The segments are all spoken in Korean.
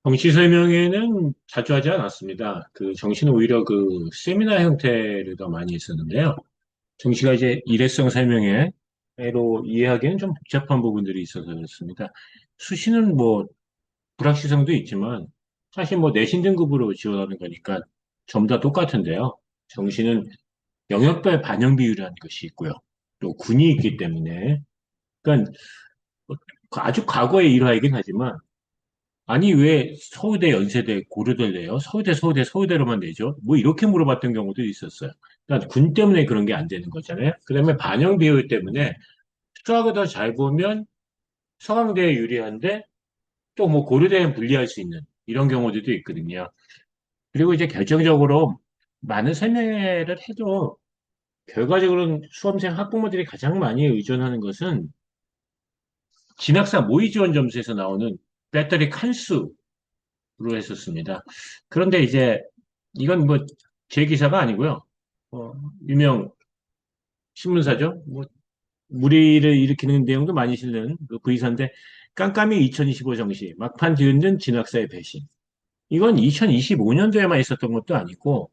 정시 설명회는 자주 하지 않았습니다. 그 정시는 오히려 그 세미나 형태를 더 많이 했었는데요. 정시가 이제 일회성 설명회로 이해하기에는 좀 복잡한 부분들이 있어서 그렇습니다. 수시는 뭐 불확실성도 있지만 사실 뭐 내신 등급으로 지원하는 거니까 전부 다 똑같은데요. 정시는 영역별 반영 비율이라는 것이 있고요. 또 군이 있기 때문에 그러니까 아주 과거의 일화이긴 하지만 아니, 왜 서울대, 연세대, 고려대를 내요? 서울대로만 내죠? 뭐 이렇게 물어봤던 경우도 있었어요. 그러니까 군 때문에 그런 게 안 되는 거잖아요. 그다음에 반영 비율 때문에 수학을 더 잘 보면 서강대에 유리한데 또 뭐 고려대에 불리할 수 있는 이런 경우들도 있거든요. 그리고 이제 결정적으로 많은 설명회를 해도 결과적으로는 수험생 학부모들이 가장 많이 의존하는 것은 진학사 모의 지원 점수에서 나오는 배터리 칸수 로 했었습니다. 그런데 이제 이건 뭐 제 기사가 아니고요. 어, 유명 신문사죠. 뭐 무리를 일으키는 내용도 많이 실는 그 기사인데 깜깜이 2025 정시 막판 뒤흔든 진학사의 배신. 이건 2025년도에만 있었던 것도 아니고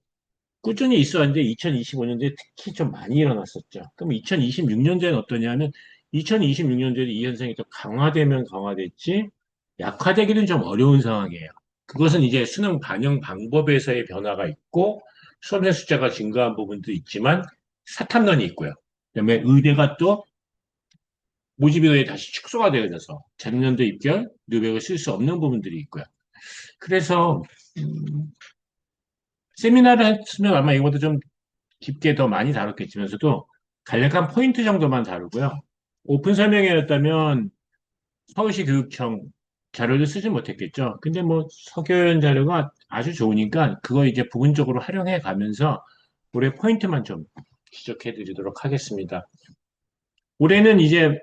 꾸준히 있었는데 2025년도에 특히 좀 많이 일어났었죠. 그럼 2026년도에는 어떠냐면 2026년도에 이 현상이 더 강화되면 강화됐지 약화되기는 좀 어려운 상황이에요. 그것은 이제 수능 반영 방법에서의 변화가 있고 수험생 숫자가 증가한 부분도 있지만 사탐론이 있고요. 그다음에 의대가 또 모집인원이 다시 축소가 되어져서 전년도 입결, 누백을 쓸 수 없는 부분들이 있고요. 그래서 세미나를 했으면 아마 이것보다 좀 깊게 더 많이 다뤘겠지만서도 간략한 포인트 정도만 다루고요. 오픈 설명회였다면 서울시 교육청 자료를 쓰지 못했겠죠. 근데 뭐 서교연 자료가 아주 좋으니까 그거 이제 부분적으로 활용해 가면서 올해 포인트만 좀 지적해 드리도록 하겠습니다. 올해는 이제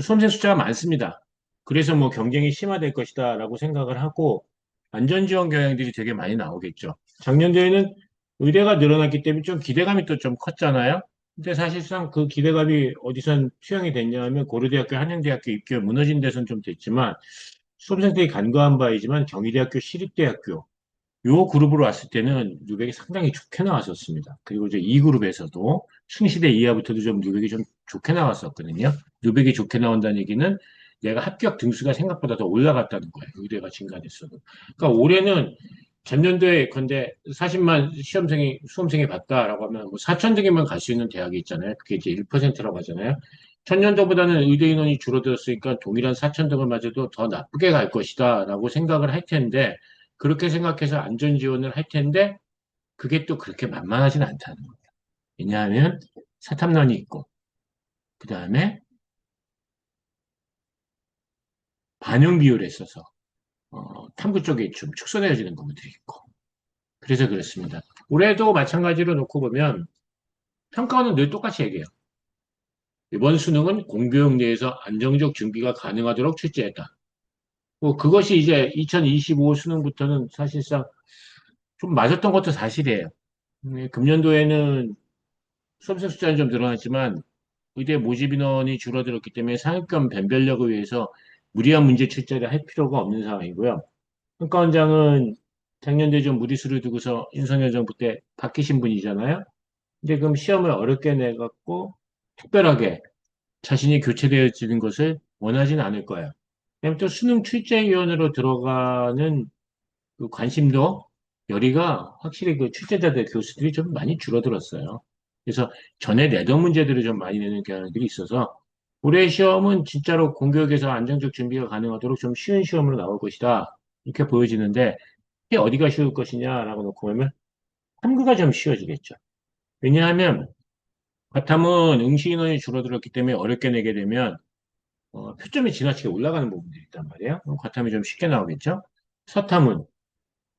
수험생 숫자가 많습니다. 그래서 뭐 경쟁이 심화될 것이다라고 생각을 하고 안전지원 경향들이 되게 많이 나오겠죠. 작년도에는 의대가 늘어났기 때문에 좀 기대감이 또 좀 컸잖아요. 근데 사실상 그 기대감이 어디선 투영이 됐냐 하면 고려대학교, 한양대학교 입결 무너진 데선 좀 됐지만 수험생들이 간과한 바이지만 경희대학교, 시립대학교 요 그룹으로 왔을 때는 누백이 상당히 좋게 나왔었습니다. 그리고 이제 이 그룹에서도 충시대 이하부터도 좀 누백이 좀 좋게 나왔었거든요. 누백이 좋게 나온다는 얘기는 내가 합격 등수가 생각보다 더 올라갔다는 거예요. 의대가 증가됐어도. 그러니까 올해는 전년도에 근데 40만 수험생이 봤다라고 하면 뭐 4천 등이면 갈 수 있는 대학이 있잖아요. 그게 이제 1%라고 하잖아요. 전년도보다는 의대 인원이 줄어들었으니까 동일한 4천 등을 맞아도 더 나쁘게 갈 것이다라고 생각을 할 텐데 그렇게 생각해서 안전 지원을 할 텐데 그게 또 그렇게 만만하진 않다는 거예요. 왜냐하면 사탐론이 있고 그 다음에 반영 비율에 있어서 탐구 쪽에 좀 축소되어지는 부분들이 있고 그래서 그렇습니다. 올해도 마찬가지로 놓고 보면 평가원은 늘 똑같이 얘기해요. 이번 수능은 공교육 내에서 안정적 준비가 가능하도록 출제했다. 뭐 그것이 이제 2025 수능부터는 사실상 좀 맞았던 것도 사실이에요. 금년도에는 수험생 숫자는 좀 늘어났지만 의대 모집 인원이 줄어들었기 때문에 상위권 변별력을 위해서 무리한 문제 출제를 할 필요가 없는 상황이고요. 평가원장은 작년도에 좀 무리수를 두고서 윤석열 정부 때 바뀌신 분이잖아요. 근데 그럼 시험을 어렵게 내갖고 특별하게 자신이 교체되어지는 것을 원하진 않을 거예요. 그다음에 또 수능 출제위원으로 들어가는 그 관심도 열의가 확실히 그 출제자들 교수들이 좀 많이 줄어들었어요. 그래서 전에 내던 문제들을 좀 많이 내는 경향들이 있어서 올해 시험은 진짜로 공교육에서 안정적 준비가 가능하도록 좀 쉬운 시험으로 나올 것이다. 이렇게 보여지는데 이게 어디가 쉬울 것이냐라고 놓고 보면 탐구가 좀 쉬워지겠죠. 왜냐하면 과탐은 응시 인원이 줄어들었기 때문에 어렵게 내게 되면 표점이 지나치게 올라가는 부분들이 있단 말이에요. 그럼 과탐이 좀 쉽게 나오겠죠. 서탐은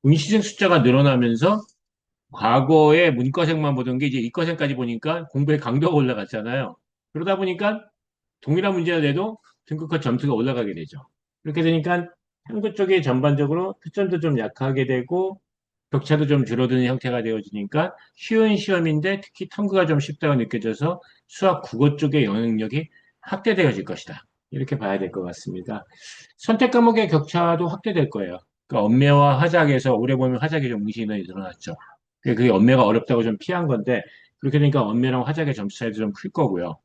응시생 숫자가 늘어나면서 과거에 문과생만 보던 게 이제 이과생까지 보니까 공부의 강도가 올라갔잖아요. 그러다 보니까 동일한 문제를 내도 등급과 점수가 올라가게 되죠. 그렇게 되니까 한국 쪽이 전반적으로 표점도 좀 약하게 되고 격차도 좀 줄어드는 형태가 되어지니까 쉬운 시험인데 특히 탐구가 좀 쉽다고 느껴져서 수학 국어 쪽의 영향력이 확대되어질 것이다. 이렇게 봐야 될 것 같습니다. 선택 과목의 격차도 확대될 거예요. 그 엄매와 화작에서 올해 보면 화작이 좀 응시 인원이 늘어났죠. 그게 엄매가 어렵다고 좀 피한 건데 그렇게 되니까 엄매랑 화작의 점수 차이도 좀 클 거고요.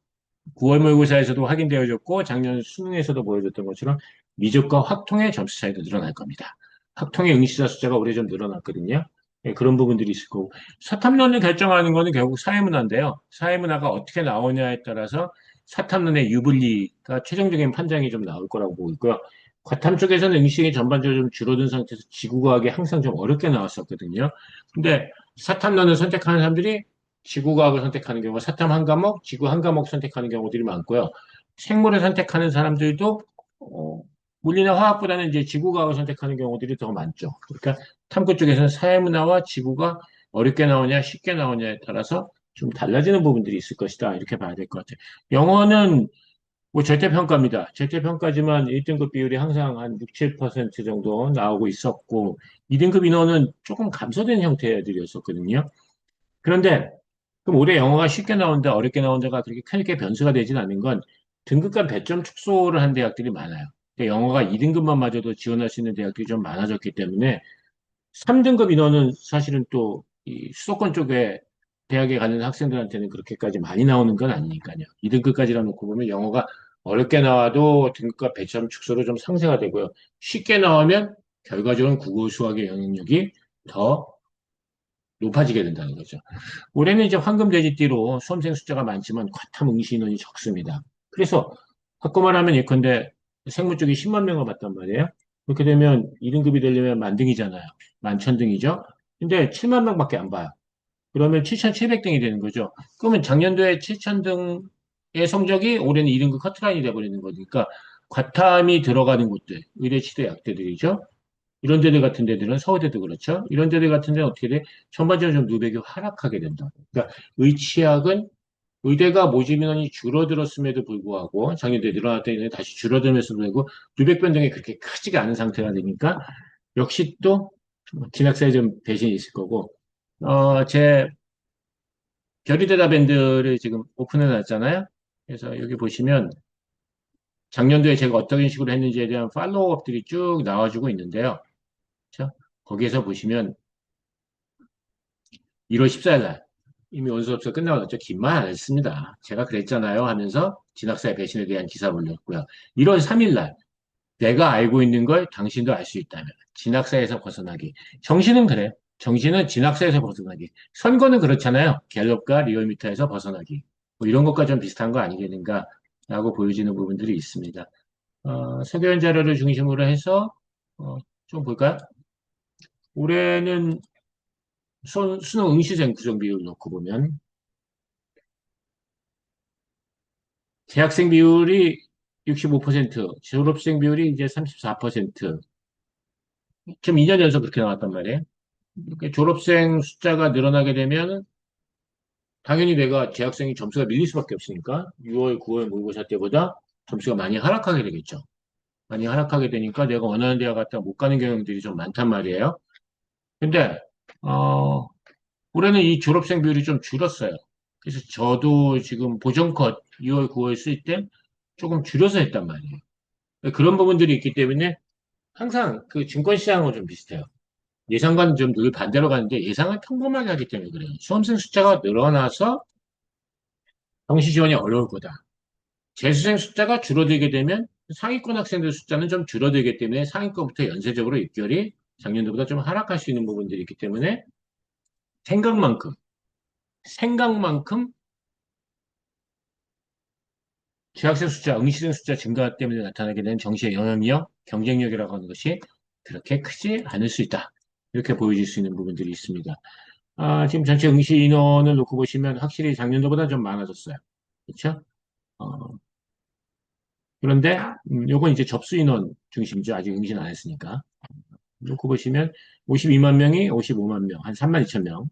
9월 모의고사에서도 확인되어졌고 작년 수능에서도 보여줬던 것처럼 미적과 확통의 점수 차이도 늘어날 겁니다. 확통의 응시자 숫자가 올해 좀 늘어났거든요. 예, 그런 부분들이 있을 거고 사탐론을 결정하는 거는 결국 사회문화인데요. 사회문화가 어떻게 나오냐에 따라서 사탐론의 유불리가 최종적인 판정이 좀 나올 거라고 보고 있고요. 과탐 쪽에서는 응시이 전반적으로 좀 줄어든 상태에서 지구과학이 항상 좀 어렵게 나왔었거든요. 근데 사탐론을 선택하는 사람들이 지구과학을 선택하는 경우가 사탐 한 과목, 지구 한 과목 선택하는 경우들이 많고요. 생물을 선택하는 사람들도 물리나 화학보다는 이제 지구과학을 선택하는 경우들이 더 많죠. 그러니까 탐구 쪽에서는 사회문화와 지구가 어렵게 나오냐, 쉽게 나오냐에 따라서 좀 달라지는 부분들이 있을 것이다. 이렇게 봐야 될 것 같아요. 영어는 뭐 절대평가입니다. 절대평가지만 1등급 비율이 항상 한 6, 7% 정도 나오고 있었고, 2등급 인원은 조금 감소된 형태들이었었거든요. 그런데 그럼 올해 영어가 쉽게 나온다, 어렵게 나온다가 그렇게 크게 변수가 되진 않는 건 등급 간 배점 축소를 한 대학들이 많아요. 그러니까 영어가 2등급만 맞아도 지원할 수 있는 대학들이 좀 많아졌기 때문에 3등급 인원은 사실은 또 이 수도권 쪽에 대학에 가는 학생들한테는 그렇게까지 많이 나오는 건 아니니까요. 2등급까지라 놓고 보면 영어가 어렵게 나와도 등급과 배점 축소로 좀 상쇄가 되고요. 쉽게 나오면 결과적으로 국어 수학의 영향력이 더 높아지게 된다는 거죠. 올해는 이제 황금 돼지띠로 수험생 숫자가 많지만 과탐 응시 인원이 적습니다. 그래서 바꿔 말하면 예컨대 생물 쪽이 10만 명을 봤단 말이에요. 그렇게 되면 2등급이 되려면 만등이잖아요. 만천등이죠. 근데 7만 명밖에 안 봐요. 그러면 7,700등이 되는 거죠. 그러면 작년도에 7,000등의 성적이 올해는 2등급 커트라인이 돼버리는 거니까 과탐이 들어가는 곳들, 의대치대 약대들이죠. 이런 데들 같은 데들은 서울대도 그렇죠. 이런 데들 같은 데는 어떻게 돼? 전반적으로 좀 누백이 하락하게 된다. 그러니까 의치학은 의대가 모집 인원이 줄어들었음에도 불구하고 작년도에 늘어났더니 다시 줄어들면서도 불구하고 누백 변동이 그렇게 크지가 않은 상태가 되니까 역시 또 진학사에 좀 배신이 있을 거고 제 별이대답 밴드를 지금 오픈해 놨잖아요. 그래서 여기 보시면 작년도에 제가 어떤 식으로 했는지에 대한 팔로우업들이 쭉 나와주고 있는데요. 그렇죠? 거기에서 보시면 1월 14일 날 이미 원수업소 끝나고 났죠. 긴 말 안 했습니다. 제가 그랬잖아요 하면서 진학사의 배신에 대한 기사를 올렸고요. 1월 3일 날 내가 알고 있는 걸 당신도 알 수 있다면 진학사에서 벗어나기. 정신은 그래. 정신은 진학사에서 벗어나기. 선거는 그렇잖아요. 갤럽과 리얼미터에서 벗어나기. 뭐 이런 것과 좀 비슷한 거 아니겠는가라고 보여지는 부분들이 있습니다. 소개연 자료를 중심으로 해서 좀 볼까요? 올해는 수능 응시생 구성 비율 놓고 보면 재학생 비율이 65%, 졸업생 비율이 이제 34%. 지금 2년 연속 그렇게 나왔단 말이에요. 이렇게 졸업생 숫자가 늘어나게 되면 당연히 내가 재학생이 점수가 밀릴 수밖에 없으니까 6월, 9월 모의고사 때보다 점수가 많이 하락하게 되겠죠. 많이 하락하게 되니까 내가 원하는 대학 갔다 못 가는 경향들이 좀 많단 말이에요. 근데 어, 올해는 이 졸업생 비율이 좀 줄었어요. 그래서 저도 지금 보정컷 2월, 9월 쓸 때 조금 줄여서 했단 말이에요. 그런 부분들이 있기 때문에 항상 그 증권시장하고 좀 비슷해요. 예상과는 좀 늘 반대로 가는데 예상을 평범하게 하기 때문에 그래요. 수험생 숫자가 늘어나서 정시 지원이 어려울 거다. 재수생 숫자가 줄어들게 되면 상위권 학생들 숫자는 좀 줄어들기 때문에 상위권부터 연쇄적으로 입결이 작년도보다 좀 하락할 수 있는 부분들이 있기 때문에 생각만큼, 생각만큼 재학생 숫자, 응시생 숫자 증가 때문에 나타나게 되는 정시의 영향력, 경쟁력이라고 하는 것이 그렇게 크지 않을 수 있다. 이렇게 보여질 수 있는 부분들이 있습니다. 지금 전체 응시 인원을 놓고 보시면 확실히 작년도보다 좀 많아졌어요. 그렇죠? 어, 그런데 요건 이제 접수 인원 중심이죠. 아직 응시는 안 했으니까. 놓고 보시면 52만 명이 55만 명, 한 3만 2천 명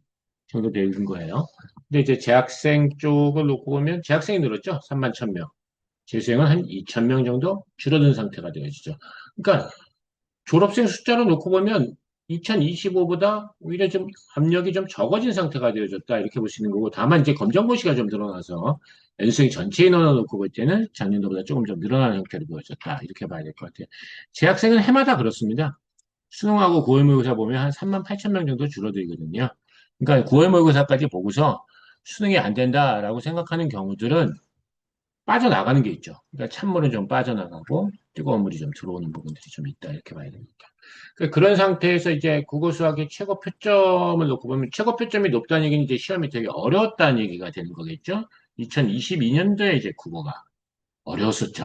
정도 되는 거예요. 근데 이제 재학생 쪽을 놓고 보면 재학생이 늘었죠. 3만 1천 명. 재수생은 한 2천 명 정도 줄어든 상태가 되어지죠. 그러니까 졸업생 숫자로 놓고 보면 2025보다 오히려 좀 압력이 좀 적어진 상태가 되어졌다. 이렇게 볼 수 있는 거고, 다만 이제 검정고시가 좀 늘어나서 연수생 전체 인원을 놓고 볼 때는 작년도보다 조금 좀 늘어나는 형태로 보여졌다. 이렇게 봐야 될 것 같아요. 재학생은 해마다 그렇습니다. 수능하고 고외 모의고사 보면 한 3만 8천 명 정도 줄어들거든요. 그러니까 고외 모의고사까지 보고서 수능이 안 된다라고 생각하는 경우들은 빠져나가는 게 있죠. 그러니까 찬물은 좀 빠져나가고 뜨거운 물이 좀 들어오는 부분들이 좀 있다 이렇게 봐야 됩니다. 그런 상태에서 이제 국어 수학의 최고 표점을 놓고 보면 최고 표점이 높다는 얘기는 이제 시험이 되게 어려웠다는 얘기가 되는 거겠죠. 2022년도에 이제 국어가 어려웠었죠.